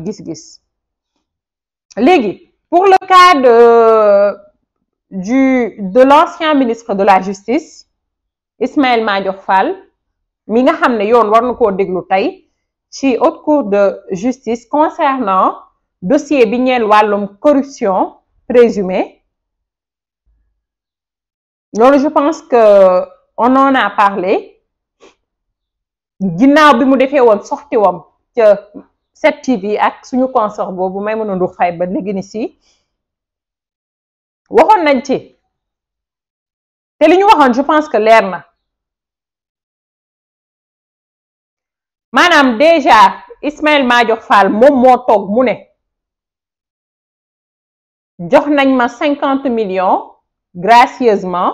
gis-gis. Léegi pour le cas de l'ancien ministre de la justice Ismaïla Madior Fall mi nga xam ne yoon war na koo déglu tey ci haute cour de justice concernant dossier bi ñeel wàllum corruption présumée. loolu je pense que on en a parlé ginnaaw bi mu defee woon sorti wam ca 7TV ak suñu consort boobu Maïmouna Ndour Faye ba léegi ni si waxoon nañ ci te li ñu waxoon je pense que leer na maanaam déjà Ismaïla Madior Fall moom moo toog mu ne jox nañ ma 50 millions gracieusement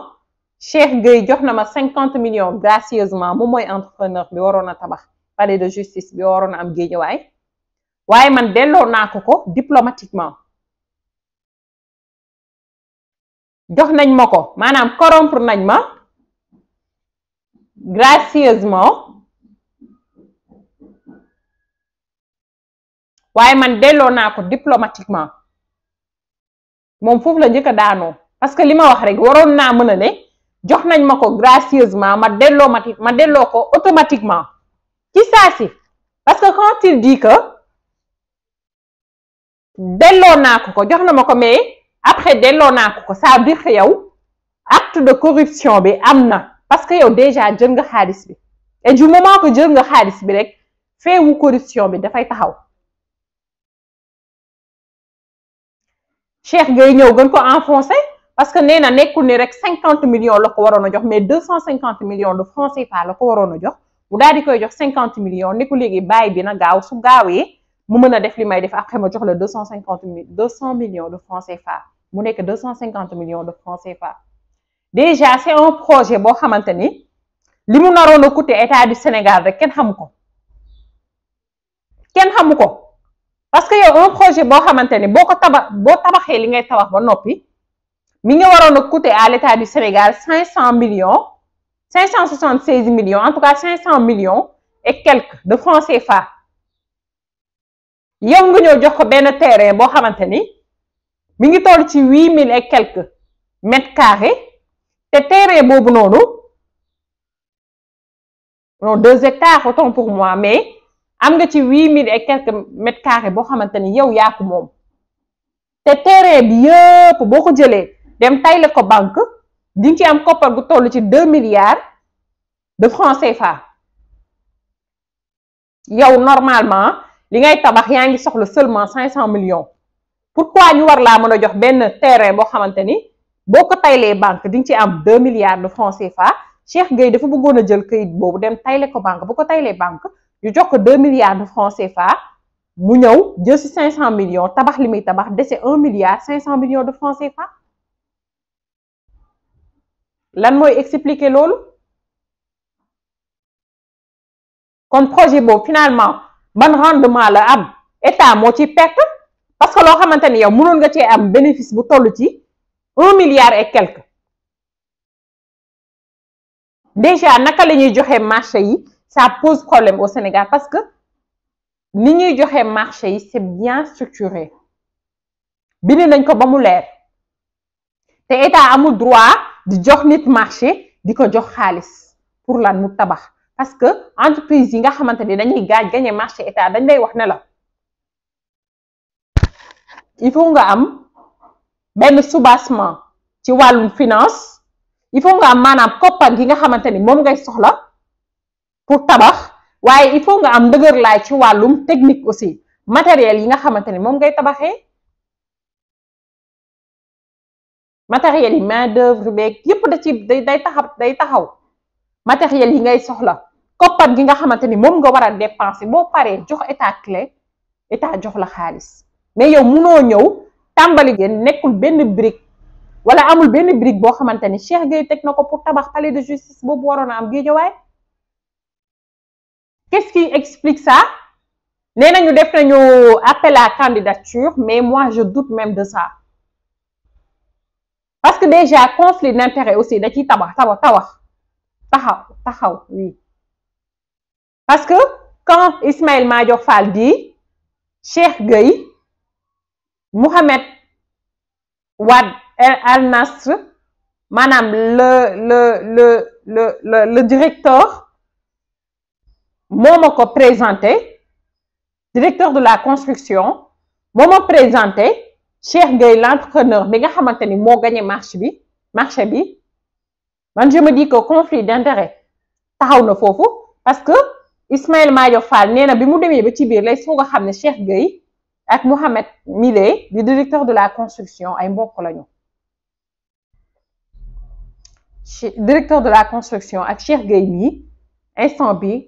Cheikh Gueye jox na ma 50 millions gracieusement moom mooy entrepreneur bi waroon a tabax palais de justice bi waroon a am Guédiawaye waaye man delloo naa ko diplomatiquement jox nañ ma ko maanaam corrompre nañ ma gracieusement waaye man delloo naa ko diplomatiquement moom foofu la njëkk a daanoo parce que li ma wax rek waroon naa mën a ne jox nañ ma ko gracieusement ma delloo ko automatiquement ci saa si parce que quand il dit que delloo naa ko jox na ma ko mais après delloo naa ko ça veut dire que yow acte de corruption bi am na parce que yow déjà jël nga xaalis bi et du moment que jël nga xaalis bi rek feewu corruption bi dafay taxaw. Cheikh Gueye ñëw gën ko enfoncé parce que nee na nekkul ni rek 50 millions la ko waroon a jox mais 250 millions de francs CFA la ko waroon a jox mu daal di koy jox 50 millions ne ko léegi bàyyi bi na gaaw su gaawee mu mën a def li may def après ma jox la 200 millions de francs CFA mu nekk 250 millions de francs CFA. Déjà c'est un projet boo xamante ni li mu naroon a coûter état du Sénégal rek kenn xamu ko parce que yow un projet boo xamante ni boo tabaxee li ngay tabax ba noppi mi ngi waroon a coûter à l'état du Sénégal 576 millions en tout cas 500 millions et quelques de francs CFA yow nga ñëw jox ko benn terrain boo xamante ni mi ngi toll ci 8000 et quelques mètres carrés te terrain boobu noonu non 2 hectares autant pour moi mais am nga ci 8000 et quelques mètres carrés boo xamante ni yow yaa ko moom te terrain bi yëpp boo ko jëlee dem tayle ko banque di nga ci am koppar gu toll ci 2 milliards de francs CFA yow normalement li ngay tabax yaa ngi soxla seulement 500 millions pourquoi ñu war laa mën a jox benn terrain boo xamante ni boo ko taylee banque di nga ci am 2 milliards de francs CFA Cheikh Gueye dafa bëggoon a jël kayit boobu dem tayle ko banque bu ko taylee banque ñu jox ko 2 milliards de francs CFA mu ñëw jël ci 500 millions tabax li muy tabax dese 1 milliard 500 millions de francs CFA lan mooy expliquer loolu kon projet boobu finalement ban rendement la am état moo ci perte parce que loo xamante ni yow mënoon nga cee am bénéfice bu toll ci 1 milliard et quelque déjà naka la ñuy joxe marché yi ça pose problème au Sénégal parce que ni ñuy joxe marché yi c'est bien structuré bind nañ ko ba mu leer te état amul droit di jox nit marché di ko jox xaalis pour lan mu tabax parce que entreprise yi nga xamante ni dañuy gagner marché état dañ lay wax ne la il faut nga am benn soubassement ci wàllum finance il faut nga am maanaam koppar gi nga xamante ni moom ngay soxla pour tabax waaye il faut nga am ndëgër laay ci wàllum technique aussi matériel yi nga xamante ni moom ngay tabaxee matériel yi main d'œuvre beeg yépp day taxaw matériel yi ngay soxla koppar gi nga xamante ni moom nga war a dépenser boo paree jox état clé état jox la xaalis mais yow munoo ñëw tàmbali ngeen nekkul benn brique wala amul benn brique boo xamante ni Cheikh Gueye teg na ko pour tabax palais de justice boobu waroon a am Guédiawaye. Qu'est-ce qui explique ça? Nee nañu def nañu appel à candidature mais moi je doute même de ça parce que déjà conflit d'intérêt aussi da ciy taxaw oui parce que quand Ismaïla Madior Fall dit Cheikh Gueye, Mohamed Wade Al Nasr, madame le directeur, Momoko présenté, directeur de la construction, Momo présenté, Cheikh Gueye l'entrepreneur, bi nga xamanteni mo gagné marché bi. Man je me dis que conflit d'intérêt taxaw na fofu parce que Ismaïla Madior Fall néna bi mu démé ba ci biir lay soga xamné Cheikh Gueye ak Mohamed Milé, le directeur de la construction, ay mbokk lañu. Directeur de la construction ak Cheikh Gueye mi instant bi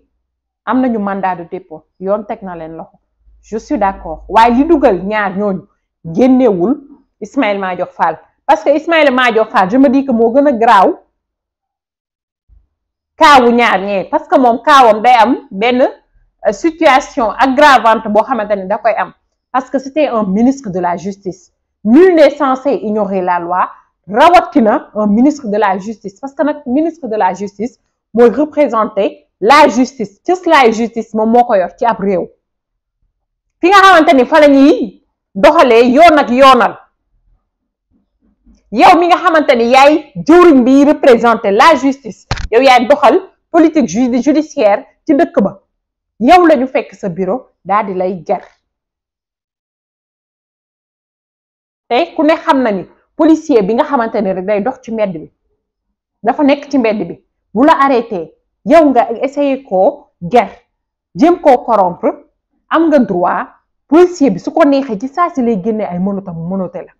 am nañu mandat de dépôt yoon tek na len loxo. Je suis d'accord waaye li dugal ñaar ñooñu génnewul Ismaïla Madior Fall parce que Ismaïla Madior Fall je me dis que moo gën a graaw kaawu ñaar ñee parce que moom kaawam day am benn situation aggravante boo xamante ne da koy am parce que c'était un ministre de la justice. Nul n'est censé ignorer la loi, rawatina un ministre de la justice parce que nag ministre de la justice mooy représenter la justice cëslaay justice moom moo ko yor ci ab réew fi nga xamante ni fa la ñuy doxalee yoon ak yoonal yow mi nga xamante ni yaay jëwriñ bi représenter la justice yow yaay doxal politique judiciaire ci dëkk ba yow la ñu fekk sa bureau daal di lay jar te ku ne xam na ni policier bi nga xamante ni rek day dox ci mbedd bi dafa nekk ci mbedd bi bu la arrêté yow nga essayer koo ger jéem koo corrompre am nga droit policier bi su ko neexee ci saa si lay génne ay mënotam mënote la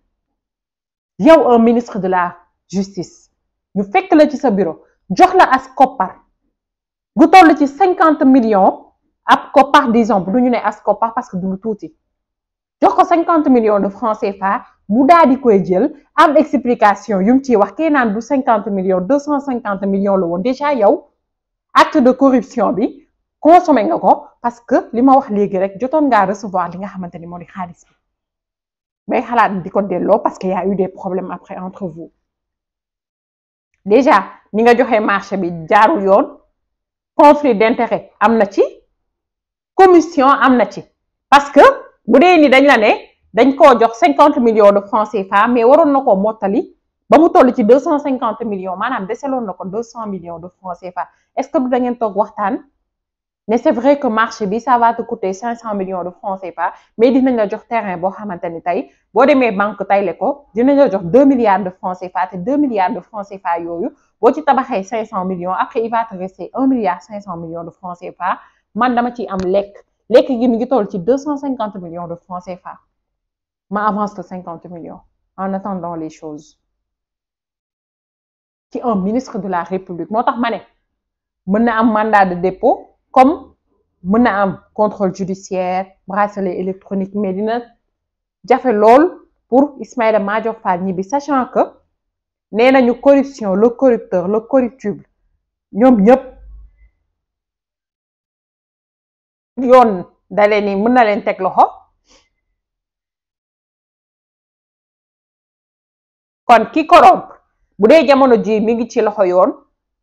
yow un ministre de la justice ñu fekk la ci sa bureau jox la as koppar gu toll ci 50 millions ab koppar disons bu duñu ne as koppar parce que du lu tuuti jox ko 50 millions de francs CFA mu daal di koy jël am explication yu mu ciy wax kee naan du 50 millions 250 millions la woon déjà yow acte de corruption bi consommé nga ko parce que li ma wax léegi rek jotoon ngaa recevoir li nga xamante ni moo di xaalis bi may xalaat di ko delloo parce que y a eu des problèmes après entre vous déjà ni nga joxe marché bi jaarul yoon conflit d'intérêt am na ci commission am na ci parce que bu dee ni dañ la ne dañ koo jox 50 millions de francs CFA mais waroon na koo mottali ba mu toll ci 250 millions maanaam deseloon na ko 200 millions de francs CFA est-ce que du da ngeen toog waxtaan mais c'est vrai que marché bi ça va te coûter 500 millions de francs CFA mais dinañ la jox terrain boo xamante ni tey boo demee banque tayle ko dinañ la jox 2 milliards de francs CFA te 2 milliards de francs CFA yooyu boo ci tabaxee 500 millions après il va te rester 1 milliard 500 millions de francs CFA man dama ciy am lekk gi mi ngi toll ci 250 millions de francs CFA ma avance de 50 millions en attendant les choses ci un ministre de la République moo tax ma ne mën na am mandat de dépôt comme mën na am contrôle judiciaire bracelet électronique mais dina jafe lool pour Ismaïla Madior Fall ñibbi sachant que nee nañu corruption le corrupteur le corruptible ñoom ñëpp yoon dalee ni mën na leen teg loxo kon ki corrompre bu dee jamono ji mi ngi ci loxo yoon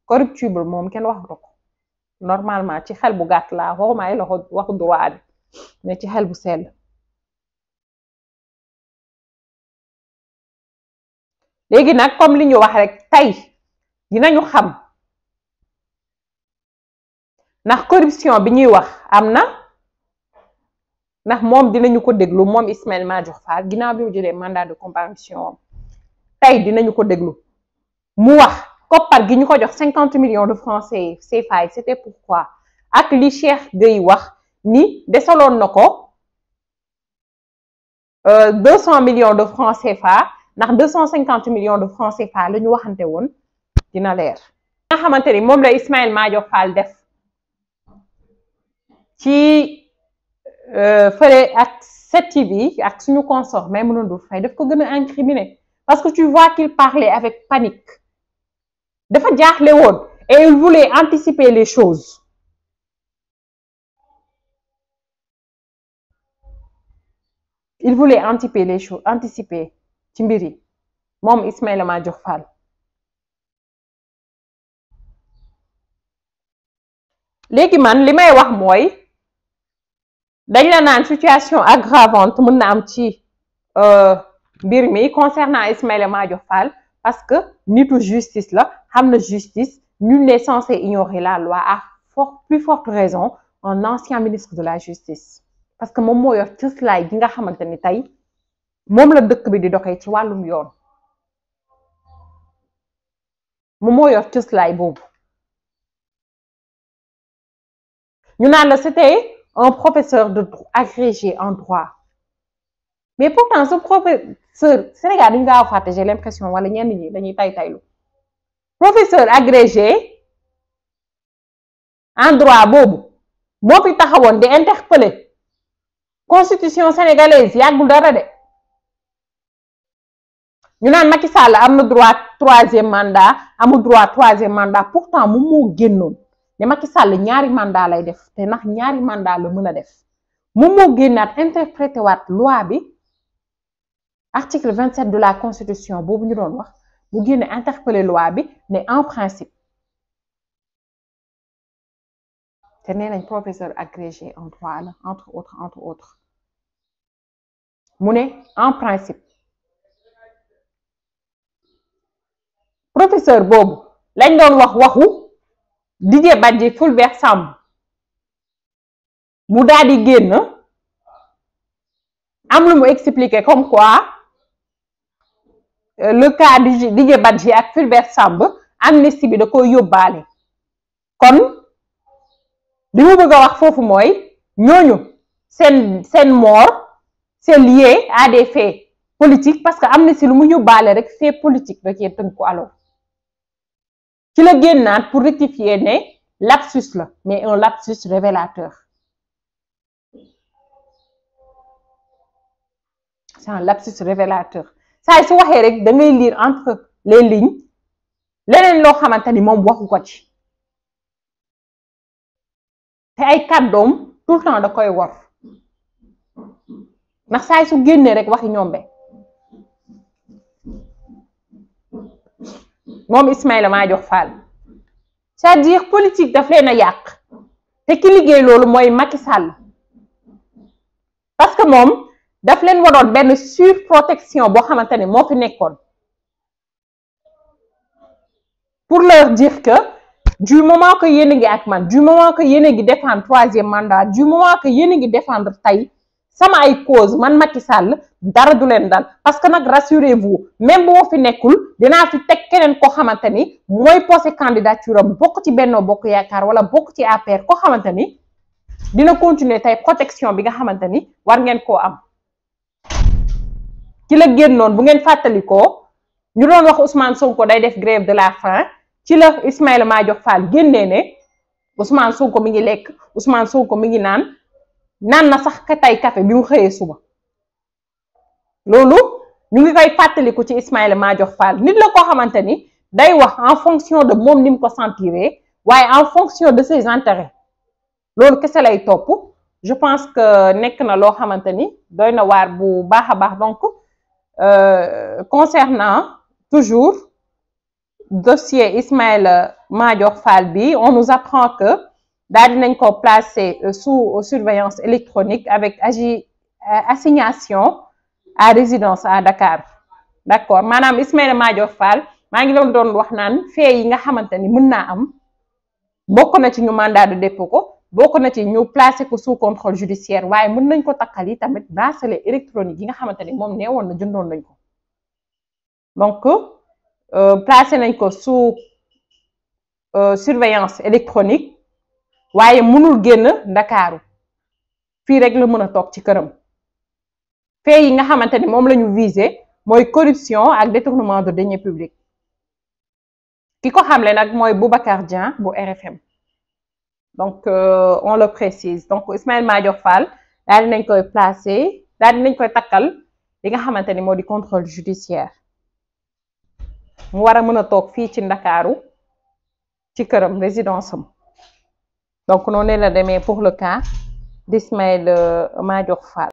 corruptible moom kenn waxatu ko normalement ci xel bu gàtt laa waxuma ay loxo waxu droit bi mais ci xel bu sell léegi nag comme li ñu wax rek tey dinañu xam ndax corruption bi ñuy wax am na ndax moom dinañu ko déglu moom Ismaïla Madior Fall ginnaaw bi mu jëlee mandat de comparution tey dinañu ko déglu mu wax koppar gi ñu ko jox 50 millions de francs CFA c'était pourquoi ak li Cheikh Gueye wax ni desaloon na ko 200 millions de francs CFA ndax 250 millions de francs CFA la ñu waxante woon dina leer. nga xamante ni moom la Ismaïla Madior Fall def ci fële ak 7TV ak suñu consort Maïmouna Ndour Faye daf ko gën a incriminé parce que tu vois qu'il parlait avec panique dafa jaaxle woon et il voulait anticiper les choses anticiper ci mbir yi moom Ismaïla Madior Fall léegi man li may wax mooy dañ la naan situation aggravante mën na am ci mbir mi concernant Ismaïla Madior Fall parce que nitu justice la xam na justice nul n'est censé ignorer la loi à plus forte raison un ancien ministre de la justice parce que moom moo yor cëslaay gi nga xamante ni tey moom la dëkk bi di doxee ci wàllum yoon moom moo yor cëslaay boobu ñu naan la c'était un professeur de agrégé en droit mais pourtant ce professeur Sénégal duñu gaaw a fàtte j'ai l'impression wala ñenn ñi dañuy taylu professeur agrégé en droit boobu moo fi taxawoon di interpeller constitution sénégalaise yàggul dara de ñu naan Macky Sall am na droit troisième mandat amul droit troisième mandat pourtant moom moo génnoon ne Macky Sall ñaari mandat lay def te ndax ñaari mandat la mën a def moom moo génnaat interprété waat loi bi article 27 de la constitution boobu ñu doon wax mu génne interpellé loi bi ne en principe te nee nañ professeur agrégé en droit la entre autres mu ne en principe professeur boobu lañ doon waxu Didier Badji Fulbert Sambou mu daal di génn am lu mu expliquer comme quoi le cas Didier Badji ak Fulbert Sambou amnistie bi da ko yóbbaale kon li mu bëgg a wax foofu mooy ñooñu seen mort c'est lié à des faits politiques parce que amnistie lu mu yóbbaale rek fait politique da cee tënk ko alors ci la génnaat pour rectifier ne lapsus la mais un lapsus révélateur c'est un lapsus révélateur saa su waxee rek da ngay lire entre les lignes leneen loo xamante ni moom waxu ko ci te ay kàddoom tout le temps da koy war ndax saa su génnee rek waxi ñombe moom Ismaïla Madior Fall c'est-à-dire politique daf leen a yàq te ki liggéey loolu mooy Macky Sall parce que moom daf leen waroon benn surprotection boo xamante ne moo fi nekkoon pour leur dire que du moment que yéen a ngi ak man du moment que yéen a ngi défendre troisième mandat du moment que yéen a ngi défendre tey sama ay cause man Macky Sall dara du leen dal parce que nag rassurez-vous même bu ma fi nekkul dinaa fi teg keneen koo xamante ni mooy posé candidature am bokk ci Benno Bokk Yaakaar wala bokk ci APR koo xamante ni dina continuer tey protection bi nga xamante ni war ngeen koo am ci la génnoon bu ngeen fàttalikoo ñu doon wax Ousmane Sonko day def grève de la faim ci la Ismaïla Madior Fall génnee ne Ousmane Sonko mi ngi lekk Ousmane Sonko mi ngi naan na sax ka tey café bi mu xëyee suba loolu ñu ngi koy fàttaliku ci Ismaïla Madior Fall nit la koo xamante ni day wax en fonction de moom ni mu ko sentiree waaye en fonction de ses intérêts loolu kese lay topp je pense que nekk na loo xamante ni doy na waar bu baax a baax donc concernant toujours dossier Ismaïla Madior Fall bi on nous apprend que daal dinañ ko placer sous surveillance électronique avec assignation à résidence à Dakar d'accord maanaam Ismaïla Madior Fall maa ngi doon wax naan fee yi nga xamante ni mën naa am bokk na ci ñu mandat de dépôt ko bokk na ci ñu placer ko sous contrôle judiciaire waaye mën nañ ko takkal yi tamit bracelet électronique yi nga xamante ni moom nee woon na jëndoon nañ ko donc placer nañ ko sous surveillance électronique waaye mënul génn Ndakaaru fii rek la mën a toog ci këram fee yi nga xamante ni moom la ñu visé mooy corruption ak détournement de deniers publics ki ko xamle nag mooy Boubacar Dieng bu RFM donc on le précise donc Ismaïla Madior Fall daal dinañ koy placer daal dinañ koy takkal li nga xamante ni moo di contrôle judiciaire mu war a mën a toog fii ci Ndakaaru ci këram résidence am donc noonu la demee pour le cas d'Ismaïla Madior Fall